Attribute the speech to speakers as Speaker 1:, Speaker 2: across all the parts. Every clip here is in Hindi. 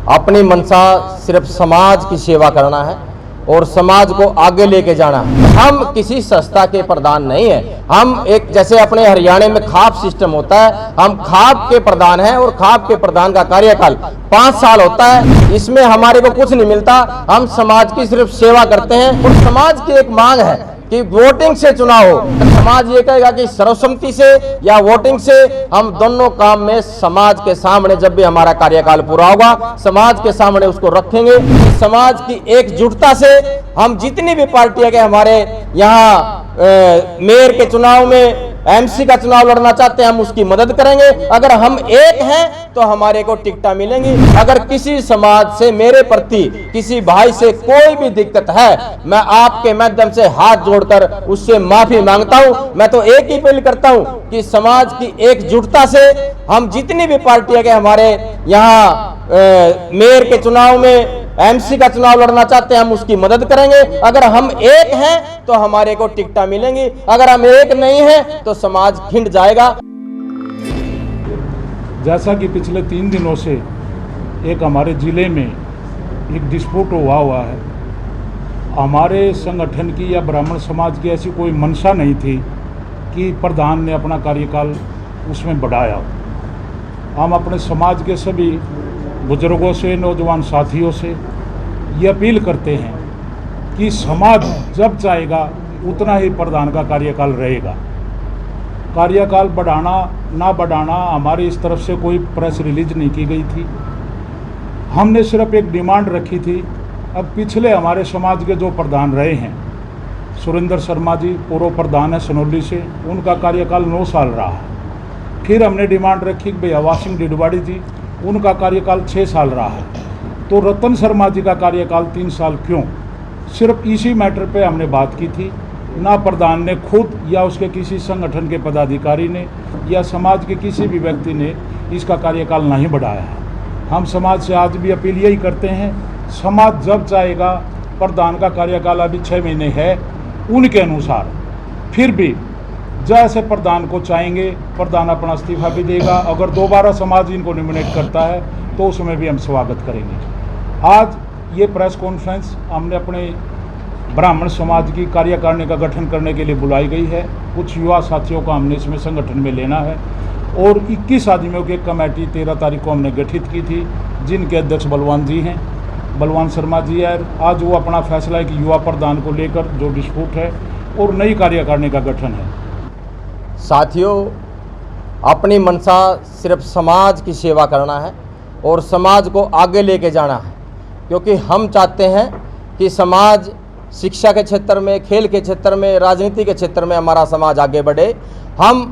Speaker 1: अपनी मंशा सिर्फ समाज की सेवा करना है और समाज को आगे लेके जाना है। हम किसी संस्था के प्रधान नहीं है। हम एक जैसे अपने हरियाणा में खाप सिस्टम होता है, हम खाप के प्रधान हैं और खाप के प्रधान का कार्यकाल 5 साल होता है। इसमें हमारे को कुछ नहीं मिलता, हम समाज की सिर्फ सेवा करते हैं। और समाज की एक मांग है कि वोटिंग से चुनाव हो। समाज ये कहेगा कि सर्वसम्मति से या वोटिंग से, हम दोनों काम में समाज के सामने जब भी हमारा कार्यकाल पूरा होगा, समाज के सामने उसको रखेंगे। समाज की एकजुटता से हम जितनी भी पार्टियां के हमारे यहाँ मेयर के चुनाव में, एमसी का चुनाव लड़ना चाहते हैं, हम उसकी मदद करेंगे। अगर हम एक हैं तो हमारे को टिकटा मिलेंगी। अगर किसी समाज से मेरे प्रति किसी भाई से कोई भी दिक्कत है, मैं आपके माध्यम से हाथ जोड़कर उससे माफी मांगता हूं। मैं तो एक ही अपील करता हूं कि समाज की एकजुटता से हम जितनी भी पार्टियां के हमारे यहाँ मेयर के चुनाव में, एमसी का चुनाव लड़ना चाहते हैं, हम उसकी मदद करेंगे। अगर हम एक हैं तो हमारे को टिकटा मिलेंगी। अगर हम एक नहीं हैं तो समाज खिंड जाएगा।
Speaker 2: जैसा कि पिछले 3 दिनों से एक हमारे ज़िले में एक डिस्प्यूट हुआ है, हमारे संगठन की या ब्राह्मण समाज की ऐसी कोई मंशा नहीं थी कि प्रधान ने अपना कार्यकाल उसमें बढ़ाया। हम अपने समाज के सभी बुजुर्गों से, नौजवान साथियों से ये अपील करते हैं कि समाज जब चाहेगा उतना ही प्रधान का कार्यकाल रहेगा। कार्यकाल बढ़ाना ना बढ़ाना हमारी इस तरफ से कोई प्रेस रिलीज नहीं की गई थी। हमने सिर्फ एक डिमांड रखी थी। अब पिछले हमारे समाज के जो प्रधान रहे हैं, सुरेंद्र शर्मा जी पूर्व प्रधान है सनौली से, उनका कार्यकाल 9 साल रहा है। फिर हमने डिमांड रखी कि भैया वासिंग डिडवाड़ी जी, उनका कार्यकाल 6 साल रहा है। तो रतन शर्मा जी का कार्यकाल 3 साल क्यों? सिर्फ इसी मैटर पे हमने बात की थी। ना प्रधान ने खुद या उसके किसी संगठन के पदाधिकारी ने या समाज के किसी भी व्यक्ति ने इसका कार्यकाल नहीं बढ़ाया है। हम समाज से आज भी अपील यही करते हैं, समाज जब चाहेगा, प्रधान का कार्यकाल अभी 6 महीने है, उनके अनुसार फिर भी जैसे प्रधान को चाहेंगे प्रधान अपना इस्तीफा भी देगा। अगर दोबारा समाज इनको नॉमिनेट करता है तो उसमें भी हम स्वागत करेंगे। आज ये प्रेस कॉन्फ्रेंस हमने अपने ब्राह्मण समाज की कार्यकारिणी का गठन करने के लिए बुलाई गई है। कुछ युवा साथियों को हमने इसमें संगठन में लेना है और 21 आदमियों की एक कमेटी 13 तारीख को हमने गठित की थी, जिनके अध्यक्ष बलवान जी हैं, बलवान शर्मा जी है। आज वो अपना फैसला है कि युवा प्रधान को लेकर जो डिस्प्यूट है और नई कार्यकारिणी का गठन है।
Speaker 1: साथियों, अपनी मंशा सिर्फ समाज की सेवा करना है और समाज को आगे लेके जाना है, क्योंकि हम चाहते हैं कि समाज शिक्षा के क्षेत्र में, खेल के क्षेत्र में, राजनीति के क्षेत्र में हमारा समाज आगे बढ़े। हम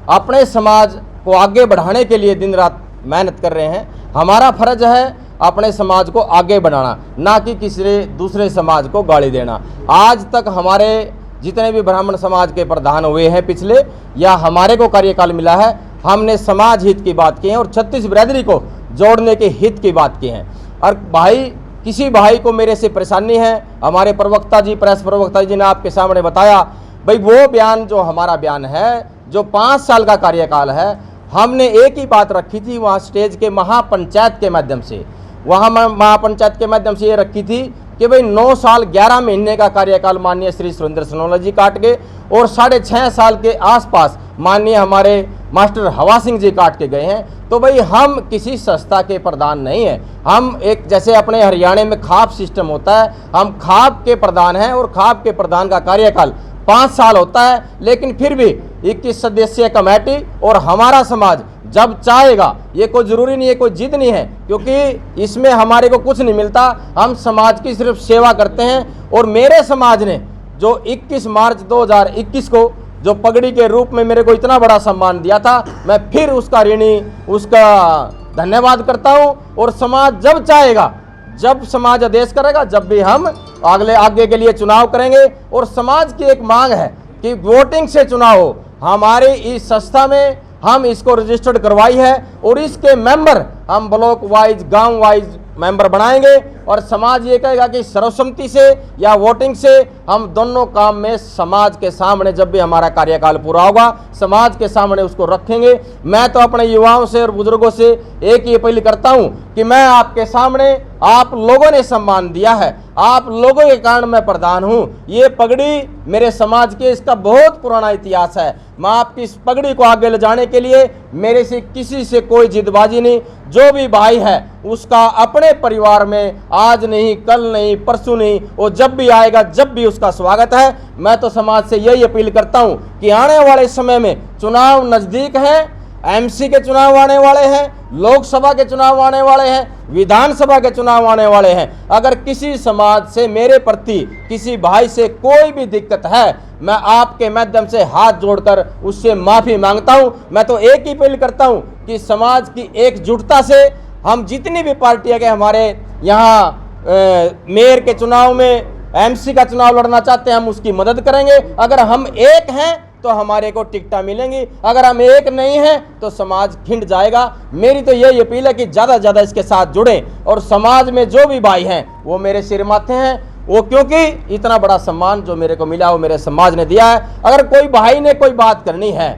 Speaker 1: अपने समाज को आगे बढ़ाने के लिए दिन रात मेहनत कर रहे हैं। हमारा फर्ज है अपने समाज को आगे बढ़ाना, ना कि किसी दूसरे समाज को गाली देना। आज तक हमारे जितने भी ब्राह्मण समाज के प्रधान हुए हैं पिछले, या हमारे को कार्यकाल मिला है, हमने समाज हित की बात की है और 36 बिरादरी को जोड़ने के हित की बात की है। और भाई, किसी भाई को मेरे से परेशानी है, हमारे प्रवक्ता जी, प्रेस प्रवक्ता जी ने आपके सामने बताया, भाई वो बयान जो हमारा बयान है, जो 5 साल का कार्यकाल है, हमने एक ही बात रखी थी वहाँ स्टेज के महापंचायत के माध्यम से। वहाँ महापंचायत के माध्यम से ये रखी थी कि भाई 9 साल 11 महीने का कार्यकाल माननीय श्री सुरेंद्र सनोला जी काट गए और 6.5 साल के आसपास माननीय हमारे मास्टर हवा सिंह जी काट के गए हैं। तो भाई हम किसी संस्था के प्रधान नहीं है। हम एक जैसे अपने हरियाणा में खाप सिस्टम होता है, हम खाप के प्रधान हैं और खाप के प्रधान का कार्यकाल 5 साल होता है। लेकिन फिर भी 21 सदस्यीय कमेटी और हमारा समाज जब चाहेगा, ये कोई ज़रूरी नहीं है, कोई जिद नहीं है, क्योंकि इसमें हमारे को कुछ नहीं मिलता। हम समाज की सिर्फ सेवा करते हैं। और मेरे समाज ने जो 21 मार्च 2021 को जो पगड़ी के रूप में मेरे को इतना बड़ा सम्मान दिया था, मैं फिर उसका ऋणी, उसका धन्यवाद करता हूं। और समाज जब चाहेगा, जब समाज आदेश करेगा, जब भी हम आगे के लिए चुनाव करेंगे। और समाज की एक मांग है कि वोटिंग से चुनाव हो। हमारे इस संस्था में हम इसको रजिस्टर्ड करवाई है और इसके मेंबर हम ब्लॉक वाइज, गांव वाइज मेंबर बनाएंगे और समाज ये कहेगा कि सर्वसम्मति से या वोटिंग से हम दोनों काम में समाज के सामने जब भी हमारा कार्यकाल पूरा होगा समाज के सामने उसको रखेंगे। मैं तो अपने युवाओं से और बुजुर्गों से एक ही अपील करता हूं कि मैं आपके सामने, आप लोगों ने सम्मान दिया है, आप लोगों के कारण मैं प्रधान हूं। ये पगड़ी मेरे समाज के, इसका बहुत पुराना इतिहास है। मैं आपकी इस पगड़ी को आगे ले जाने के लिए मेरे से किसी से कोई जिदबाजी नहीं। जो भी भाई है उसका अपने परिवार में आज नहीं, कल नहीं, परसों नहीं, वो जब भी आएगा जब भी उसका स्वागत है। मैं तो समाज से यही अपील करता हूं कि आने वाले समय में चुनाव नजदीक है, एमसी के चुनाव आने वाले हैं, लोकसभा के चुनाव आने वाले हैं, विधानसभा के चुनाव आने वाले हैं। अगर किसी समाज से, मेरे प्रति किसी भाई से कोई भी दिक्कत है, मैं आपके माध्यम से हाथ जोड़कर उससे माफी मांगता हूं। मैं तो एक ही अपील करता हूं कि समाज की एकजुटता से हम जितनी भी पार्टियां के हमारे यहाँ मेयर के चुनाव में, एमसी का चुनाव लड़ना चाहते हैं, हम उसकी मदद करेंगे। अगर हम एक हैं तो हमारे को टिकटें मिलेंगी, अगर हम एक नहीं हैं तो समाज खिंड जाएगा। मेरी तो यही अपील है कि ज़्यादा से ज़्यादा इसके साथ जुड़ें और समाज में जो भी भाई हैं वो मेरे सिर माथे हैं, वो क्योंकि इतना बड़ा सम्मान जो मेरे को मिला वो मेरे समाज ने दिया है। अगर कोई भाई ने कोई बात करनी है,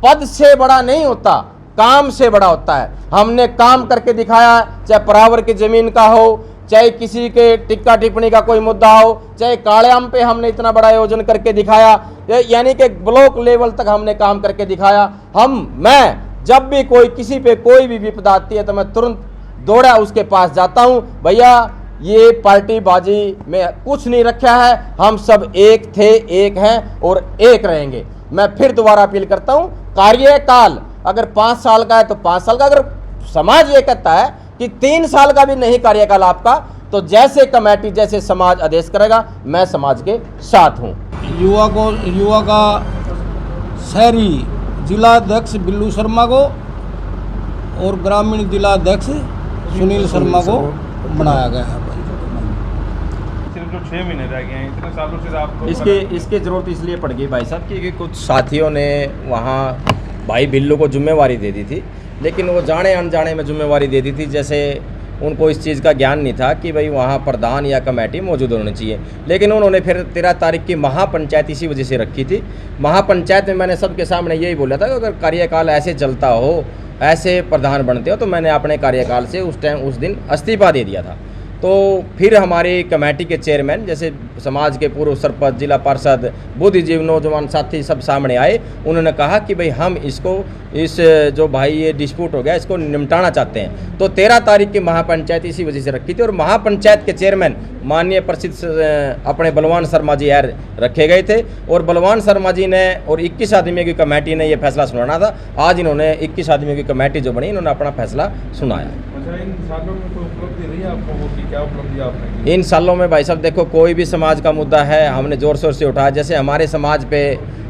Speaker 1: पद से बड़ा नहीं होता, काम से बड़ा होता है। हमने काम करके दिखाया, चाहे परावर की ज़मीन का हो, चाहे किसी के टिक्का टिप्पणी का कोई मुद्दा हो, चाहे कालेआम पे हमने इतना बड़ा आयोजन करके दिखाया, यानी कि ब्लॉक लेवल तक हमने काम करके दिखाया। मैं जब भी कोई किसी पे कोई भी विपदा आती है तो मैं तुरंत दौड़ा उसके पास जाता हूं। भैया ये पार्टी बाजी में कुछ नहीं रखा है, हम सब एक थे, एक हैं और एक रहेंगे। मैं फिर दोबारा अपील करता हूं, कार्यकाल अगर 5 साल का है तो 5 साल का, अगर समाज ये कहता है कि 3 साल का भी नहीं कार्यकाल आपका, तो जैसे कमेटी, जैसे समाज आदेश करेगा, मैं समाज के साथ हूं।
Speaker 3: युवा का शहरी जिला अध्यक्ष बिल्लू शर्मा को और ग्रामीण जिला अध्यक्ष सुनील शर्मा को बनाया गया है।
Speaker 4: सिर्फ जो 6 महीने रह गए हैं, इतने सालों से आपको
Speaker 1: इसकी जरूरत इसलिए पड़ गई भाई साहब क्योंकि कुछ साथियों ने वहाँ भाई बिल्लू को जिम्मेवारी दे दी थी, लेकिन वो जाने अनजाने में जिम्मेवारी दे दी थी। जैसे उनको इस चीज़ का ज्ञान नहीं था कि भाई वहाँ प्रधान या कमेटी मौजूद होनी चाहिए। लेकिन उन्होंने फिर 13 तारीख की महापंचायत इसी वजह से रखी थी। महापंचायत में मैंने सबके सामने यही बोला था कि अगर कार्यकाल ऐसे चलता हो, ऐसे प्रधान बनते हो, तो मैंने अपने कार्यकाल से उस दिन इस्तीफा दे दिया था। तो फिर हमारी कमेटी के चेयरमैन, जैसे समाज के पूर्व सरपंच, जिला पार्षद, बुद्धिजीवी, नौजवान साथी सब सामने आए। उन्होंने कहा कि भाई हम इसको, इस जो भाई ये डिस्प्यूट हो गया, इसको निपटाना चाहते हैं। तो 13 तारीख की महापंचायत इसी वजह से रखी थी और महापंचायत के चेयरमैन माननीय प्रसिद्ध अपने बलवान शर्मा जी यार रखे गए थे और बलवान शर्मा जी ने और 21 आदमियों की कमेटी ने ये फैसला सुनाना था। आज इन्होंने 21 आदमियों की कमेटी जो बनी, इन्होंने अपना फैसला सुनाया।
Speaker 4: इन सालों में कोई उपलब्धि रही आपको, वो की क्या उपलब्धि आपने की?
Speaker 1: इन सालों में भाई साहब देखो, कोई भी समाज का मुद्दा है हमने ज़ोर शोर से उठाया। जैसे हमारे समाज पे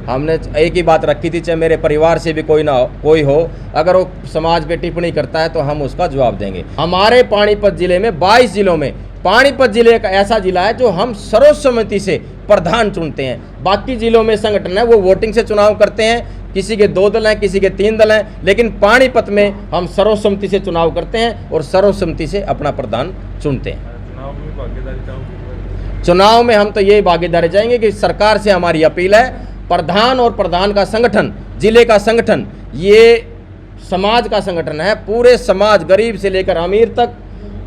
Speaker 1: हमने एक ही बात रखी थी, चाहे मेरे परिवार से भी कोई ना हो, कोई हो, अगर वो समाज पे टिप्पणी करता है तो हम उसका जवाब देंगे। हमारे पानीपत जिले में 22 जिलों में पानीपत जिले एक ऐसा जिला है जो हम सर्वसम्मति से प्रधान चुनते हैं। बाकी जिलों में संगठन है वो वोटिंग से चुनाव करते हैं, किसी के 2 दल हैं, किसी के 3 दल हैं, लेकिन पानीपत में हम सर्वसम्मति से चुनाव करते हैं और सर्वसम्मति से अपना प्रधान चुनते हैं। चुनाव में हम तो यही भागीदारी चाहेंगे कि सरकार से हमारी अपील है, प्रधान और प्रधान का संगठन, जिले का संगठन, ये समाज का संगठन है। पूरे समाज, गरीब से लेकर अमीर तक,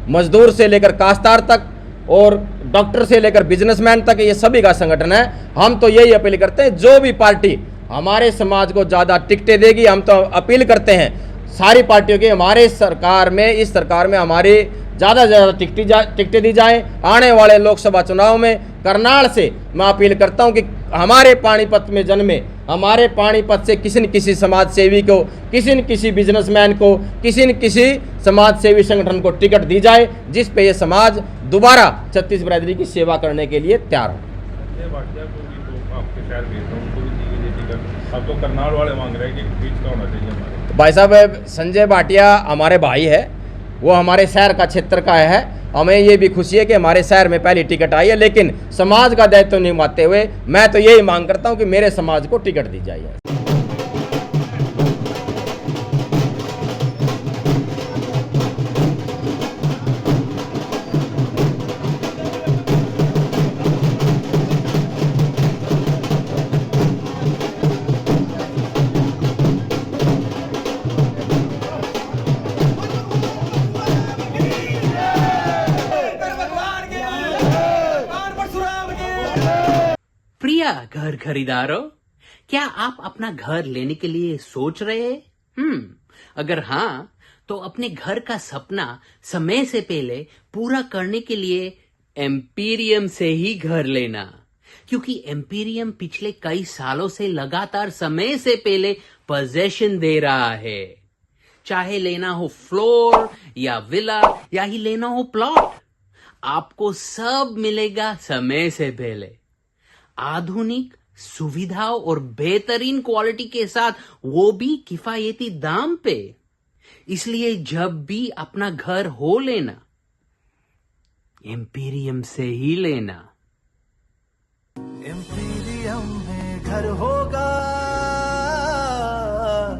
Speaker 1: मजदूर से लेकर काश्तकार तक और डॉक्टर से लेकर बिजनेसमैन तक, ये सभी का संगठन है। हम तो यही अपील करते हैं, जो भी पार्टी हमारे समाज को ज़्यादा टिकटें देगी, हम तो अपील करते हैं सारी पार्टियों की, हमारे सरकार में, इस सरकार में हमारी ज़्यादा से ज़्यादा टिकटें दी जाएं। आने वाले लोकसभा चुनाव में करनाल से मैं अपील करता हूं कि हमारे पानीपत में जन्मे, हमारे पानीपत से किसी न किसी समाज सेवी को, किसी न किसी बिजनेसमैन को, किसी न किसी समाज सेवी संगठन को टिकट दी जाए, जिस पे ये समाज दोबारा छत्तीस बिरादरी की सेवा करने के लिए तैयार हो।
Speaker 4: अब तो करनाल वाले मांग रहे हैं कि बीच का होना चाहिए हमारे।
Speaker 1: भाई साहब, संजय भाटिया हमारे भाई है, वो हमारे शहर का क्षेत्र का है। हमें ये भी खुशी है कि हमारे शहर में पहली टिकट आई है, लेकिन समाज का दायित्व निभाते हुए मैं तो यही मांग करता हूं कि मेरे समाज को टिकट दी जाए।
Speaker 5: क्या घर खरीदारों, क्या आप अपना घर लेने के लिए सोच रहे हैं? अगर हाँ, तो अपने घर का सपना समय से पहले पूरा करने के लिए एम्पीरियम से ही घर लेना, क्योंकि एम्पीरियम पिछले कई सालों से लगातार समय से पहले पोजेशन दे रहा है। चाहे लेना हो फ्लोर या विला या ही लेना हो प्लॉट, आपको सब मिलेगा समय से पहले, आधुनिक सुविधाओं और बेहतरीन क्वालिटी के साथ, वो भी किफायती दाम पे। इसलिए जब भी अपना घर हो लेना, एम्पीरियम से ही लेना।
Speaker 6: एम्पीरियम में घर हो